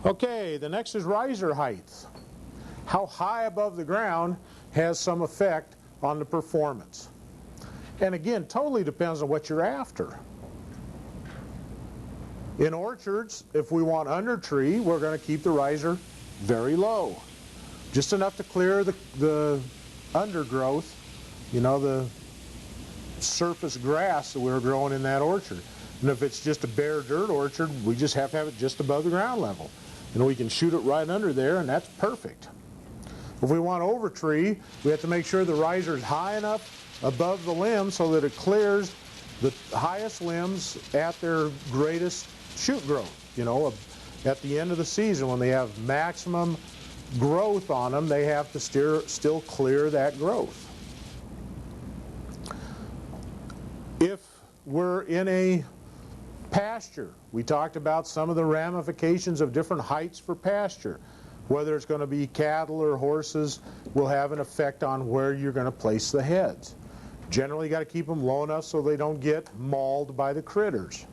Okay, the next is riser height. How high above the ground has some effect on the performance. And again, totally depends on what you're after. In orchards, if we want under tree, we're going to keep the riser very low. Just enough to clear the undergrowth, you know, the surface grass that we're growing in that orchard. And if it's just a bare dirt orchard, we just have to have it just above the ground level. And we can shoot it right under there, and that's perfect. If we want over tree, we have to make sure the riser is high enough above the limb so that it clears the highest limbs at their greatest shoot growth. You know, at the end of the season when they have maximum growth on them, they have to still clear that growth. If we're in a pasture, we talked about some of the ramifications of different heights for pasture. Whether it's going to be cattle or horses will have an effect on where you're going to place the heads. Generally, you got to keep them low enough so they don't get mauled by the critters.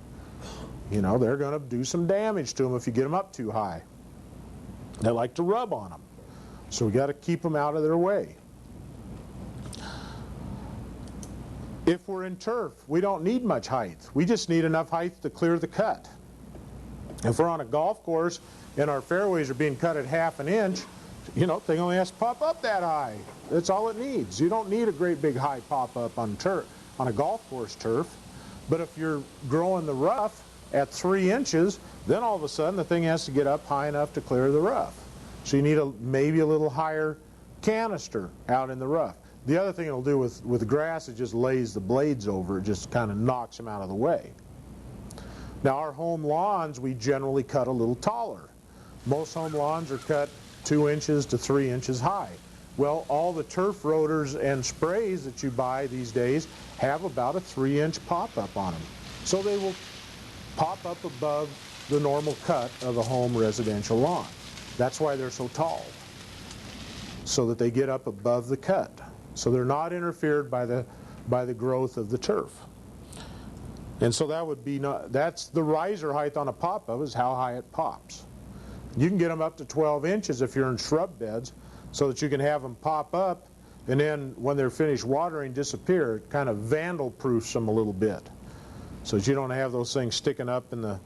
You know, they're going to do some damage to them if you get them up too high. They like to rub on them. So we got to keep them out of their way. If we're in turf, we don't need much height. We just need enough height to clear the cut. If we're on a golf course and our fairways are being cut at ½ an inch, you know, thing only has to pop up that high. That's all it needs. You don't need a great big high pop up on turf, on a golf course turf. But if you're growing the rough at 3 inches, then all of a sudden the thing has to get up high enough to clear the rough. So you need maybe a little higher canister out in the rough. The other thing it'll do with grass, it just lays the blades over. It just kind of knocks them out of the way. Now our home lawns, we generally cut a little taller. Most home lawns are cut 2 inches to 3 inches high. Well, all the turf rotors and sprays that you buy these days have about a 3-inch pop-up on them. So they will pop up above the normal cut of a home residential lawn. That's why they're so tall, so that they get up above the cut. So they're not interfered by the growth of the turf. And so that would be, that's the riser height on a pop-up, is how high it pops. You can get them up to 12 inches if you're in shrub beds, so that you can have them pop up, and then when they're finished watering, disappear. It kind of vandal-proofs them a little bit, so that you don't have those things sticking up in the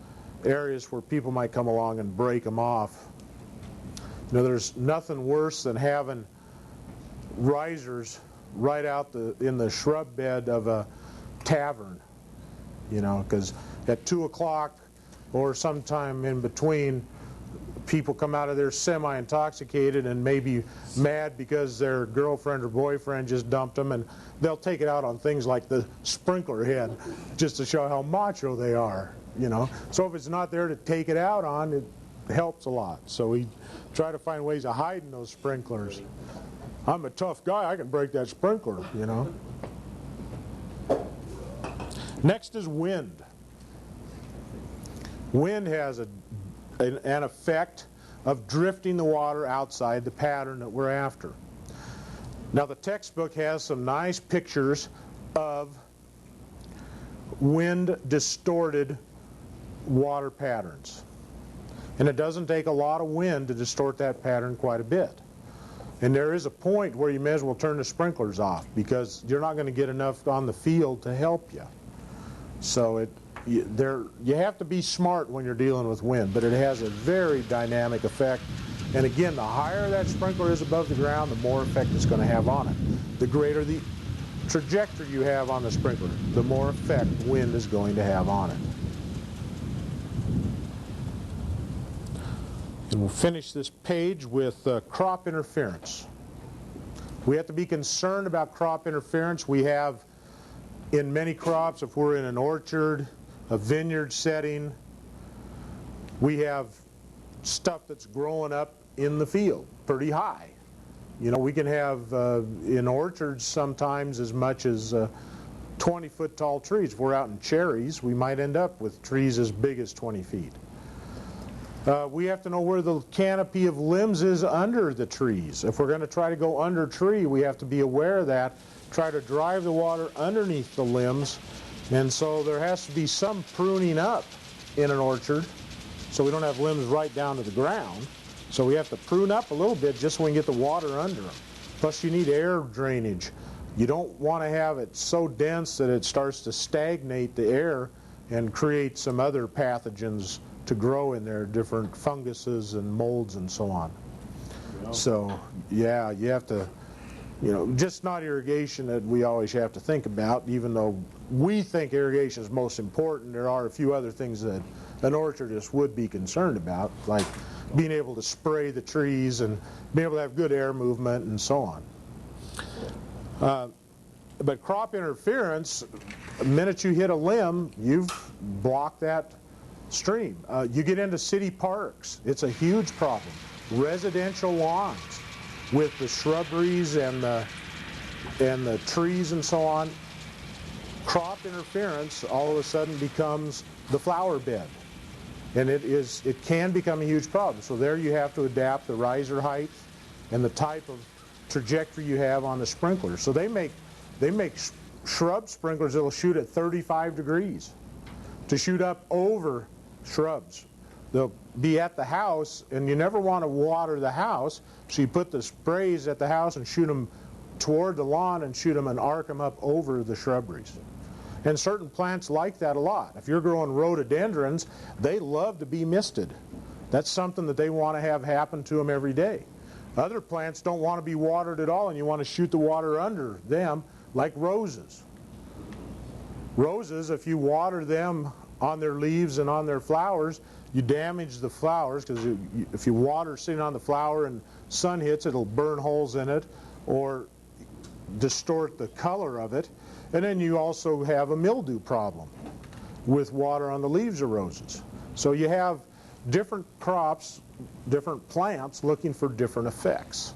areas where people might come along and break them off. You know, there's nothing worse than having risers right out in the shrub bed of a tavern, you know, because at 2 o'clock or sometime in between, people come out of there semi-intoxicated and maybe mad because their girlfriend or boyfriend just dumped them, and they'll take it out on things like the sprinkler head just to show how macho they are, you know. So if it's not there to take it out on, it helps a lot. So we try to find ways of hiding those sprinklers. I'm a tough guy, I can break that sprinkler, you know. Next is wind. Wind has an effect of drifting the water outside the pattern that we're after. Now the textbook has some nice pictures of wind distorted water patterns. And it doesn't take a lot of wind to distort that pattern quite a bit. And there is a point where you may as well turn the sprinklers off, because you're not going to get enough on the field to help you. So you have to be smart when you're dealing with wind, but it has a very dynamic effect. And again, the higher that sprinkler is above the ground, the more effect it's going to have on it. The greater the trajectory you have on the sprinkler, the more effect wind is going to have on it. And we'll finish this page with crop interference. We have to be concerned about crop interference. We have in many crops, if we're in an orchard, a vineyard setting, we have stuff that's growing up in the field pretty high. You know, we can have in orchards sometimes as much as 20-foot tall trees. If we're out in cherries, we might end up with trees as big as 20 feet. We have to know where the canopy of limbs is under the trees. If we're going to try to go under tree, we have to be aware of that, try to drive the water underneath the limbs, and so there has to be some pruning up in an orchard so we don't have limbs right down to the ground. So we have to prune up a little bit just so we can get the water under them. Plus you need air drainage. You don't want to have it so dense that it starts to stagnate the air and create some other pathogens to grow in there, different funguses and molds and so on. Yeah. So yeah, you have to, just not irrigation that we always have to think about, even though we think irrigation is most important. There are a few other things that an orchardist would be concerned about, like being able to spray the trees and being able to have good air movement and so on. But crop interference, the minute you hit a limb, you've blocked that stream. You get into city parks, it's a huge problem. Residential lawns with the shrubberies and the trees and so on, crop interference all of a sudden becomes the flower bed. And it can become a huge problem. So there you have to adapt the riser height and the type of trajectory you have on the sprinkler. So they make shrub sprinklers that'll shoot at 35 degrees to shoot up over shrubs. They'll be at the house, and you never want to water the house, so you put the sprays at the house and shoot them toward the lawn and shoot them and arc them up over the shrubberies. And certain plants like that a lot. If you're growing rhododendrons, they love to be misted. That's something that they want to have happen to them every day. Other plants don't want to be watered at all, and you want to shoot the water under them, like roses. Roses, if you water them on their leaves and on their flowers, you damage the flowers, because if you water sitting on the flower and sun hits, it'll burn holes in it or distort the color of it. And then you also have a mildew problem with water on the leaves of roses. So you have different crops, different plants looking for different effects.